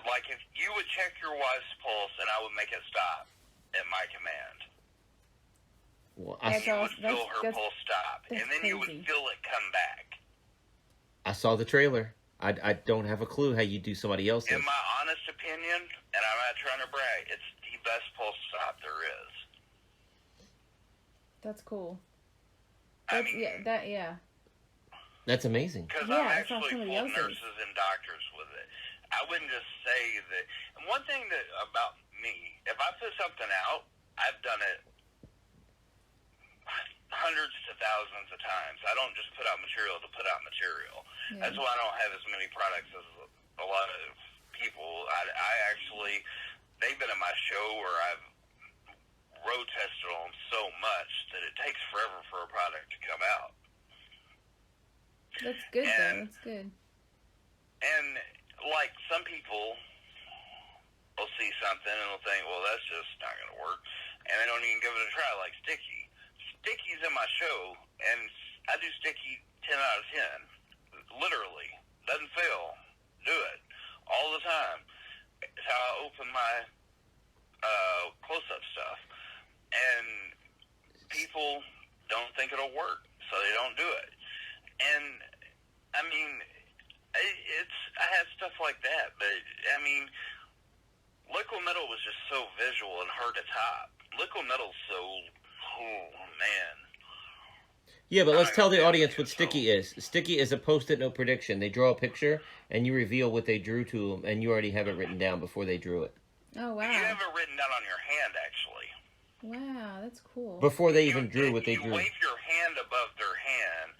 like, if you would check your wife's pulse and I would make it stop at my command, Well, That's you would awesome. feel her That's pulse stop. that's And then you would crazy. feel it come back. I saw the trailer. I don't have a clue how you do somebody else's. In my honest opinion, and I'm not trying to brag, it's the best pulse stop there is. That's cool. I That's, mean, yeah. That's amazing. because Yeah, I've it's not actually somebody pulled else's. nurses and doctors with it. I wouldn't just say that. And one thing that about me, if I put something out, I've done it hundreds to thousands of times. I don't just put out material to put out material. Yeah. That's why I don't have as many products as a lot of people. I actually, they've been at my show where I've road tested them so much that it takes forever for a product to come out. That's good though. And- That's good. And like some people will see something and they'll think, well, that's just not going to work. And they don't even give it a try, like Sticky. Sticky's in my show, and I do Sticky 10 out of 10. Literally. Doesn't fail. Do it. All the time. It's how I open my close-up stuff. And people don't think it'll work, so they don't do it. And, I mean, I have stuff like that, but, I mean, Liquid Metal was just so visual and hard to top. Liquid Metal's so, oh, man. Yeah, but let's tell the Yeah, audience what so- Sticky is. Sticky is a post-it note prediction. They draw a picture, and you reveal what they drew to them, and you already have it written down before they drew it. Oh wow. You have it written down on your hand, actually. Wow, that's cool. Before they even drew what they You drew. wave your hand above their hand,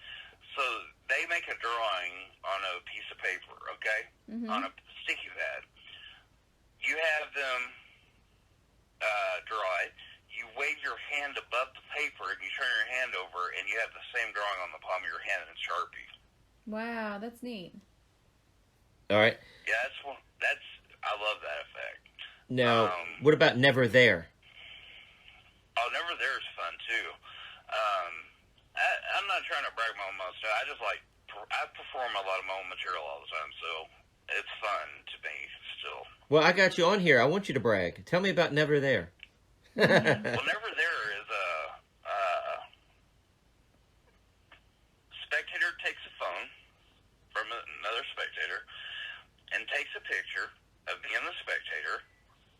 so they make a drawing on a piece of paper, okay? Mhm. On a sticky pad. You have them draw it. You wave your hand above the paper, and you turn your hand over, and you have the same drawing on the palm of your hand in Sharpie. Wow, that's neat. All right. Yeah, I love that effect. Now, what about Never There? Oh, Never There is fun, too. I'm not trying to brag my own stuff. I just I perform a lot of my own material all the time, so it's fun to me still. Well, I got you on here. I want you to brag. Tell me about Never There. Well, Never There is a spectator takes a phone from another spectator and takes a picture of me and the spectator.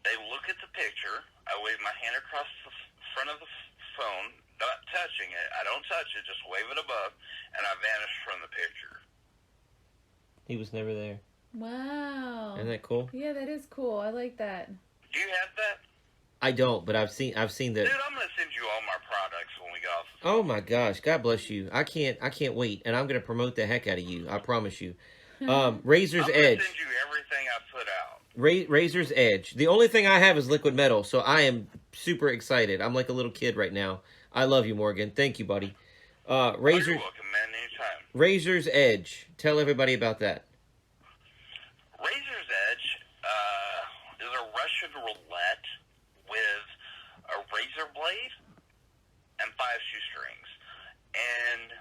They look at the picture. I wave my hand across the front of the phone, not touching it. I don't touch it, just wave it above, and I vanish from the picture. He was never there. Wow. Isn't that cool? Yeah, that is cool. I like that. Do you have that? I don't, but I've seen the. Dude, I'm going to send you all my products when we get off the Oh my gosh! God bless you. I can't wait, and I'm gonna promote the heck out of you. I promise you. Razor's I'm going Edge. to send you everything I put out. Razor's Edge. The only thing I have is Liquid Metal, so I am super excited. I'm like a little kid right now. I love you, Morgan. Thank you, buddy. Oh, Razor's you're welcome, man, anytime. Razor's Edge. Tell everybody about that. Razor's Edge is a Russian roulette with a razor blade and 5 shoestrings. And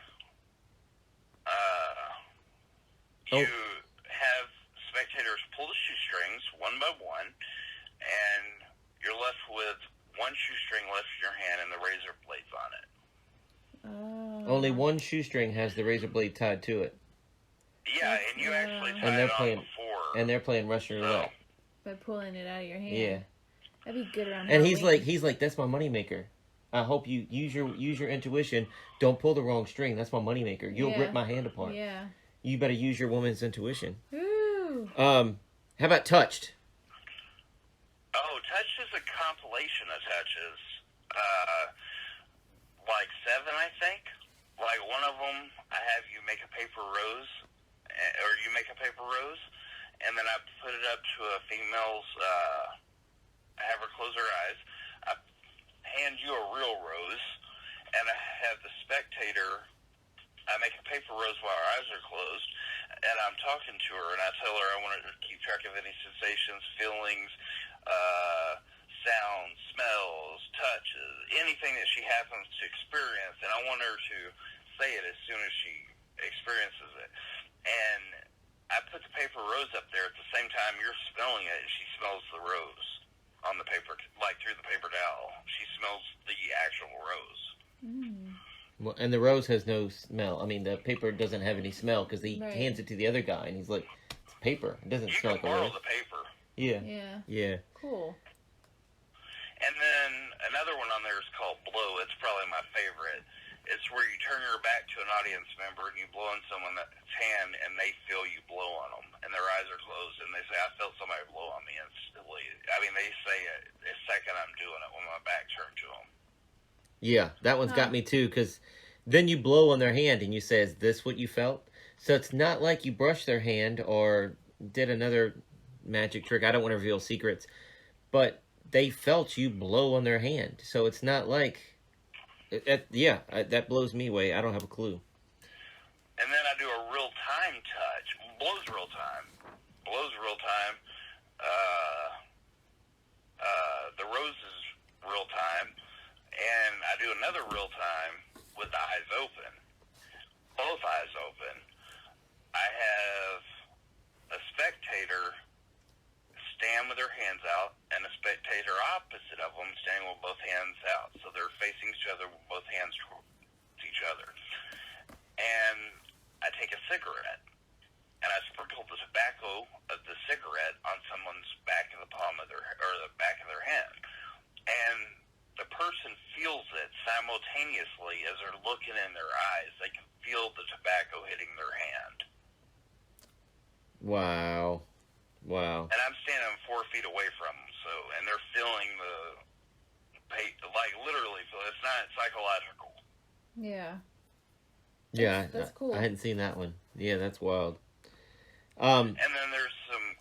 you have spectators pull the shoestrings one by one, and you're left with one shoestring left in your hand and the razor blades on it. Oh. Only one shoestring has the razor blade tied to it, Yeah, and you actually And tie they're it on playing- before. and they're playing Russian roulette. By pulling it out of your hand. Yeah, That'd be good around and he's Halloween. like, that's my moneymaker. I hope you use your intuition. Don't pull the wrong string. That's my moneymaker. You'll Yeah. rip my hand apart. Yeah. You better use your woman's intuition. Ooh. How about Touched? Oh, Touched is a compilation of touches. Like 7, I think. Like one of them, I have you make a paper rose, or you make a paper rose, and then I put it up to a female's, I have her close her eyes, I hand you a real rose, and I have the spectator, I make a paper rose while her eyes are closed, and I'm talking to her, and I tell her I want her to keep track of any sensations, feelings, sounds, smells, touches, anything that she happens to experience, and I want her to say it as soon as she experiences it. And I put the paper rose up there at the same time you're smelling it, and she smells the rose on the paper, like through the paper towel. She smells the actual rose. Well, and the rose has no smell. I mean, the paper doesn't have any smell because he Right. hands it to the other guy, and he's like, "It's paper. It doesn't You smell can like a borrow rose." the paper. Yeah. Yeah. Yeah. Cool. And then another one on there is called blow. It's probably my favorite. It's where you turn your back to an audience member and you blow on someone's hand, and they feel you blow on them, and their eyes are closed, and they say, "I felt somebody blow on me instantly." I mean, they say it the second I'm doing it when my back turned to them. Yeah, that one's got me too, because then you blow on their hand and you say, "Is this what you felt?" So it's not like you brushed their hand or did another magic trick. I don't want to reveal secrets, but they felt you blow on their hand. So it's not like, that blows me away. I don't have a clue. And then I do a real-time touch. Blow's real-time. Blow's real-time. The rose is real-time. And I do another real-time with the eyes open. Both eyes open. I have a spectator stand with their hands out, and a spectator opposite of them standing with both hands out. So they're facing each other with both hands towards each other. And I take a cigarette, and I sprinkle the tobacco of the cigarette on someone's back of the palm of their, or the back of their hand. And the person feels it simultaneously as they're looking in their eyes. They can feel the tobacco hitting their hand. Wow. Wow. And I'm standing 4 feet away from them, so, and they're feeling like literally, so it's not psychological. Yeah. Yeah, That's cool. I hadn't seen that one. Yeah, that's wild. And then there's some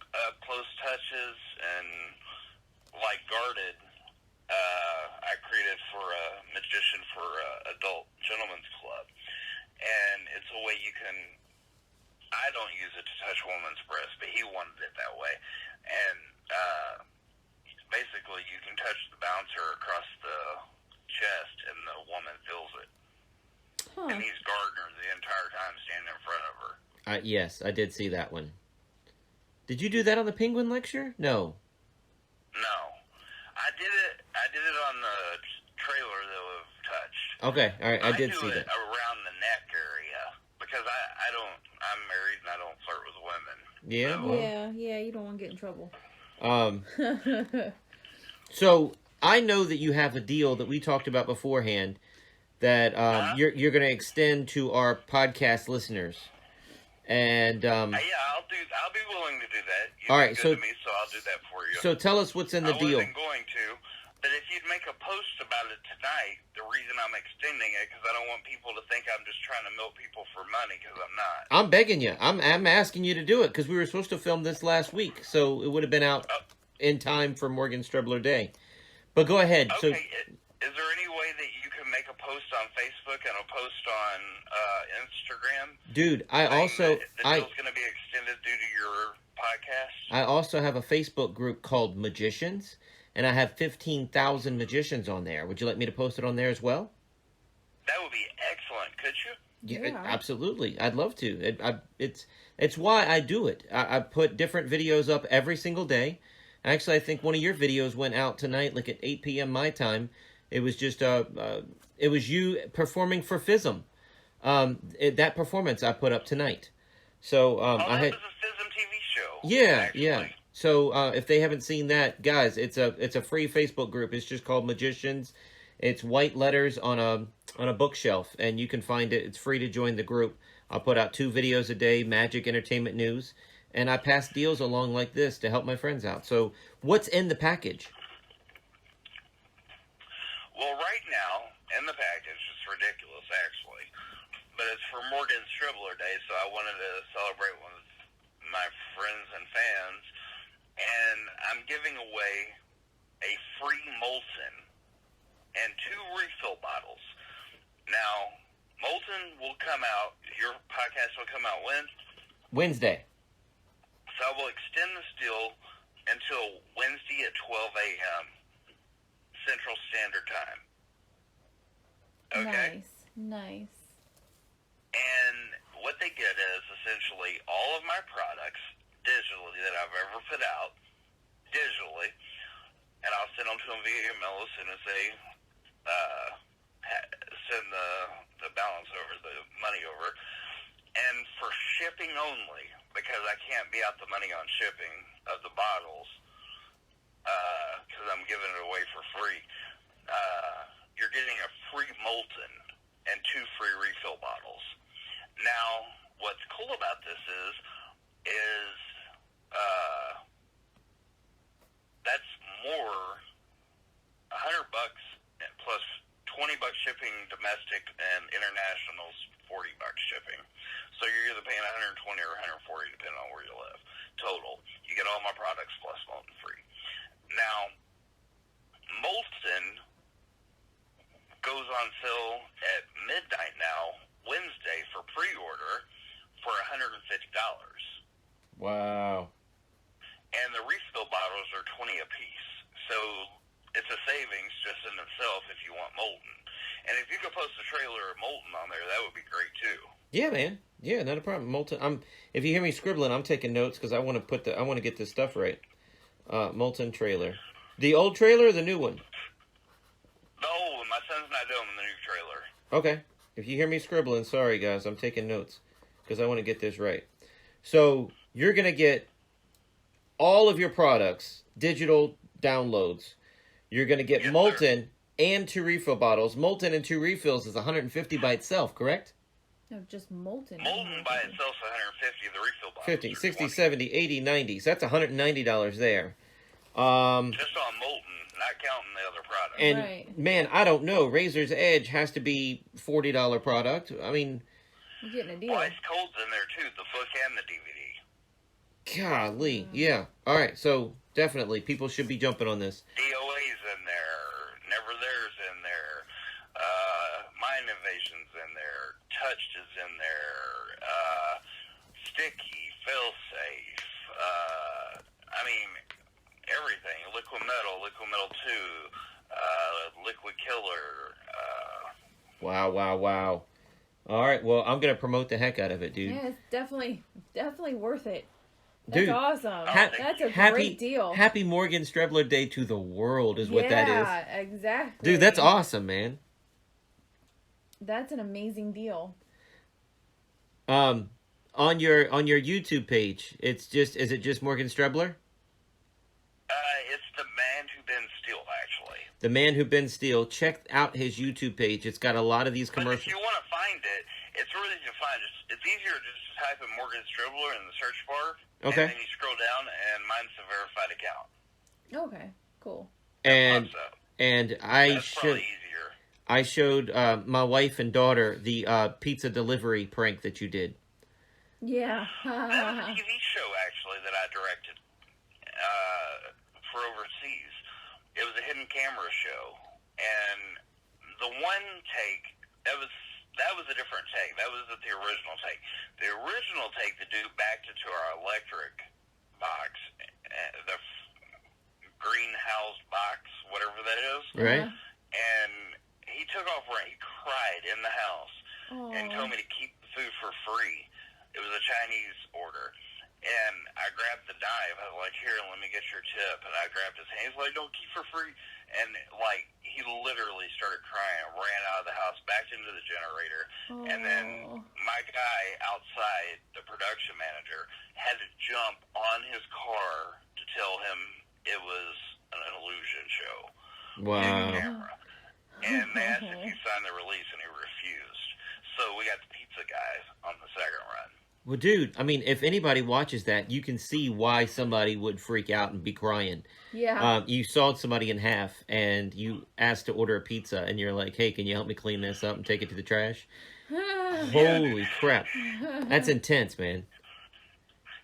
close touches and like guarded. I created for a magician for adult gentlemen's club, and it's a way you can. I don't use it to touch a woman's breast, but he wanted it that way, and basically you can touch the bouncer across the chest, and the woman feels it. Huh. And he's guarding her the entire time, standing in front of her. Yes, I did see that one. Did you do that on the Penguin lecture? No. No, I did it on the trailer that we've touched. Okay, all right, I did do see it that. around the neck area because I'm married and I don't flirt with women. Yeah. So, Well, Yeah, you don't want to get in trouble. So I know that you have a deal that we talked about beforehand that you're going to extend to our podcast listeners, and yeah, I'll be willing to do that. You've all been right, good to me, so I'll do that for you. so tell us what's in the I deal. wasn't going to, but if you'd make a post about it tonight, the reason I'm extending it because I don't want people to think I'm just trying to milk people for money because I'm not. I'm begging you. I'm asking you to do it because we were supposed to film this last week, so it would have been out in time for Morgan Strebler Day. But go ahead. Okay. So Is there any way that you can make a post on Facebook and a post on Instagram? dude, I also the deal's going to be extended due to your podcast. I also have a Facebook group called Magicians, and I have 15,000 magicians on there. Would you like me to post it on there as well? That would be excellent. Could you? Yeah. Absolutely. I'd love to. It's why I do it. I put different videos up every single day. Actually, I think one of your videos went out tonight, like at 8 p.m. my time. It was just it was you performing for FISM. That performance I put up tonight. So I had. That was a FISM TV show. Yeah, actually. yeah. So if they haven't seen that, guys, it's a free Facebook group. It's just called Magicians. It's white letters on a bookshelf, and you can find it. It's free to join the group. I'll put out 2 videos a day, magic, entertainment, news, and I pass deals along like this to help my friends out. So what's in the package? Well, right now, in the package, it's ridiculous, actually. but it's for Morgan Strebler Day, so I wanted to celebrate with my friends and fans, and I'm giving away a free Molten and 2 refill bottles. Now, Molten will come out, your podcast will come out when? Wednesday. So I will extend the deal until Wednesday at 12 a.m. Central Standard Time. Okay? Nice. And what they get is essentially all of my products digitally that I've ever put out, digitally, and I'll send them to them via email as soon as they send the balance over, the money over. And for shipping only, because I can't be out the money on shipping of the bottles, because I'm giving it away for free, you're getting a free Molten and 2 free refill bottles. Now, what's cool about this is that's more $100 plus $20 shipping domestic and international's $40 shipping. So you're either paying $120 or $140 depending on where you live. Total. You get all my products plus Molten free. Now, Molten goes on sale at midnight now, Wednesday, for pre-order for $150. Wow. And the refill bottles are $20 a piece. So it's a savings just in itself if you want Molten. And if you could post a trailer of Molten on there, that would be great too. Yeah, man. Yeah, not a problem. Molten. If you hear me scribbling, I'm taking notes because I want to get this stuff right. Molten trailer. The old trailer or the new one? No, my son's not doing the new trailer. Okay. If you hear me scribbling, sorry guys, I'm taking notes because I want to get this right. So you're gonna get all of your products, digital downloads. You're gonna get Molten and 2 refill bottles. Molten and 2 refills is $150 by itself, correct? No, just Molten. Molten by itself is $150. The refill bottles 50, are 60, 20. 70, 80, 90. So that's $190 there. Just on Molten, not counting the other products. And Right. man, I don't know. Razor's Edge has to be $40 product. I mean, You're getting a deal. Ice Cold's in there too, the book and the DVD. golly, yeah. All right, so definitely people should be jumping on this. DOA's in there, Never There's in there, Mind Invasion's in there, Touched is in there, Sticky, Failsafe, I mean, everything. Liquid Metal 2, Liquid Killer. Wow. All right, well, I'm going to promote the heck out of it, dude. Yeah, it's definitely worth it. That's Dude, awesome. That's a happy, great deal. Happy Morgan Strebler Day to the world is what that is. Yeah, exactly. Dude, that's awesome, man. That's an amazing deal. On your YouTube page, is it just Morgan Strebler? It's The Man Who Bends Steel, actually. The Man Who Bends Steel. Check out his YouTube page. It's got a lot of these But if commercials. you want to find it, it's really easy to find. It's easier to just type in Morgan Strebler in the search bar. Okay. And then you scroll down, and mine's a verified account. Okay, cool. And That's probably easier. I showed my wife and daughter the pizza delivery prank that you did. Yeah. That was a TV show, actually, that I directed for overseas. It was a hidden camera show. And the one take, that was a different take. That was the original take. The original take, the dude backed it to our electric box, the greenhouse box, whatever that is. Right? And he took off running. He cried in the house and told me to keep the food for free. It was a Chinese order. And I grabbed the knife. I was like, here, let me get your tip. And I grabbed his hand. He's like, don't keep for free. And, like, he literally started crying, ran out of the house, backed into the generator. And then my guy outside, the production manager, had to jump on his car to tell him it was an illusion show. Wow. Camera. And they asked if he signed the release, and he refused. So we got the pizza guy on the second run. Well, dude, I mean, if anybody watches that, you can see why somebody would freak out and be crying. Yeah. You sawed somebody in half, and you asked to order a pizza, and you're like, hey, can you help me clean this up and take it to the trash? Holy crap. That's intense, man.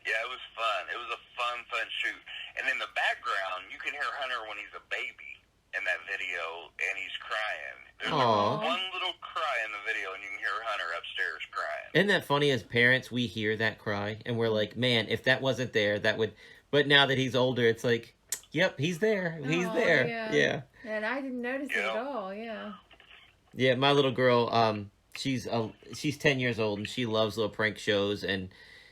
Yeah, it was fun. It was a fun shoot. And in the background, you can hear Hunter when he's a baby in that video, and he's crying. There's like one little cry in the video, and you can hear Hunter upstairs crying. Isn't that funny? As parents, we hear that cry, and we're like, man, if that wasn't there, that would... But now that he's older, it's like, yep, he's there. He's there. Yeah. And I didn't notice it at all, yeah. Yeah, my little girl, she's 10 years old, and she loves little prank shows and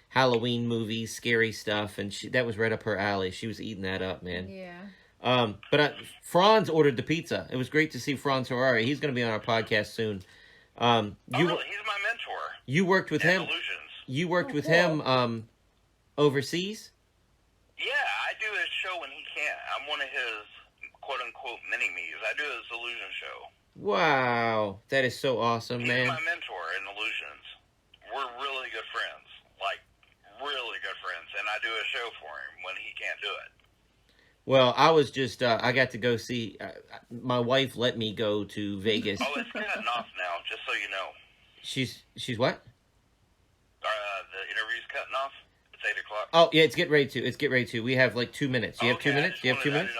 Halloween movies, scary stuff, and that was right up her alley. She was eating that up, man. Yeah. But Franz ordered the pizza. It was great to see Franz Harari. He's going to be on our podcast soon. Really? He's my mentor. You worked with him. Illusions. You worked with him overseas? Yeah, I do his show when he can't. I'm one of his quote-unquote mini-me's. I do his illusion show. Wow. That is so awesome, man. He's my mentor in illusions. We're really good friends. Like, really good friends. And I do a show for him when he can't do it. Well, I was just, I got to go see, my wife let me go to Vegas. Oh, it's cutting off now, just so you know. She's what? The interview's cutting off. It's 8 o'clock. Oh, yeah, it's getting ready to. We have like 2 minutes. You have 2 minutes? Do you have 2 minutes?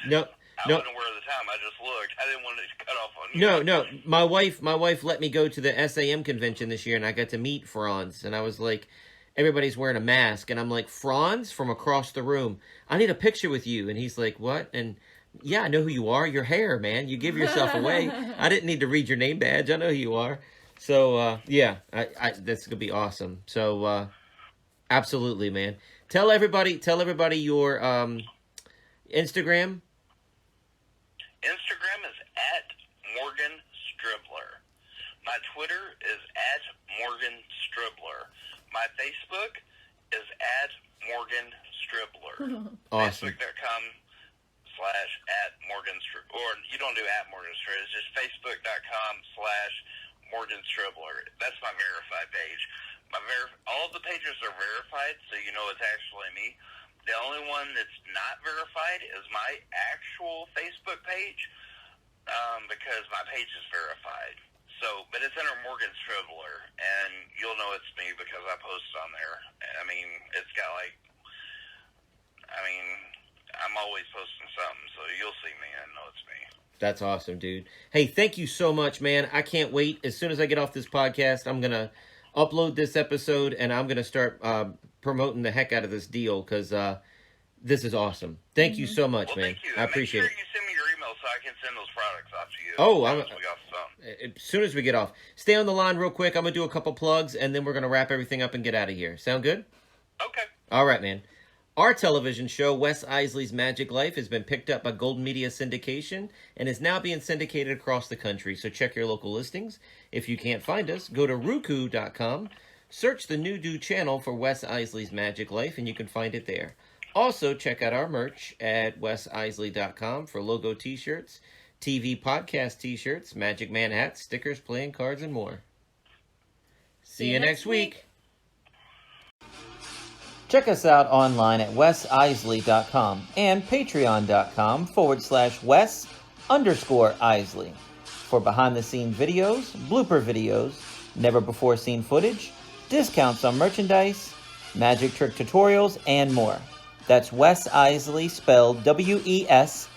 No. I wasn't aware of the time. I just looked. I didn't want it to cut off on you. No. My wife let me go to the SAM convention this year, and I got to meet Franz. And I was like, everybody's wearing a mask, and I'm like, Franz from across the room, I need a picture with you. And he's like, what? And yeah, I know who you are. Your hair, man. You give yourself away. I didn't need to read your name badge. I know who you are. So yeah, that's gonna be awesome. So absolutely, man. Tell everybody your Instagram. Instagram is @Morgan Strebler. My Twitter is @Morgan Strebler. My Facebook is @Morgan Strebler. Awesome. Facebook.com/@Morgan Strebler. Or you don't do @Morgan Strebler. It's just Facebook.com/Morgan Strebler. That's my verified page. All the pages are verified, so you know it's actually me. The only one that's not verified is my actual Facebook page, because my page is verified. So, but it's under Morgan Strebler, and you'll know it's me because I post on there. I mean, it's got I'm always posting something, so you'll see me and know it's me. That's awesome, dude. Hey, thank you so much, man. I can't wait. As soon as I get off this podcast, I'm going to upload this episode, and I'm going to start promoting the heck out of this deal, because this is awesome. Thank you so much, man. Thank you. I appreciate it. Make sure you send me your email so I can send those products off to you. Oh, as soon as we get off. Stay on the line real quick. I'm going to do a couple plugs, and then we're going to wrap everything up and get out of here. Sound good? Okay. All right, man. Our television show, Wes Iseli's Magiclife, has been picked up by Golden Media Syndication and is now being syndicated across the country. So check your local listings. If you can't find us, go to Roku.com, search the new channel for Wes Iseli's Magiclife, and you can find it there. Also, check out our merch at wesiseli.com for logo t-shirts, TV podcast t-shirts, Magic Man hats, stickers, playing cards, and more. See you next week. Check us out online at wesiseli.com and patreon.com/Wes_Iseli for behind-the-scenes videos, blooper videos, never-before-seen footage, discounts on merchandise, magic trick tutorials, and more. That's Wes Iseli, spelled WESISELI.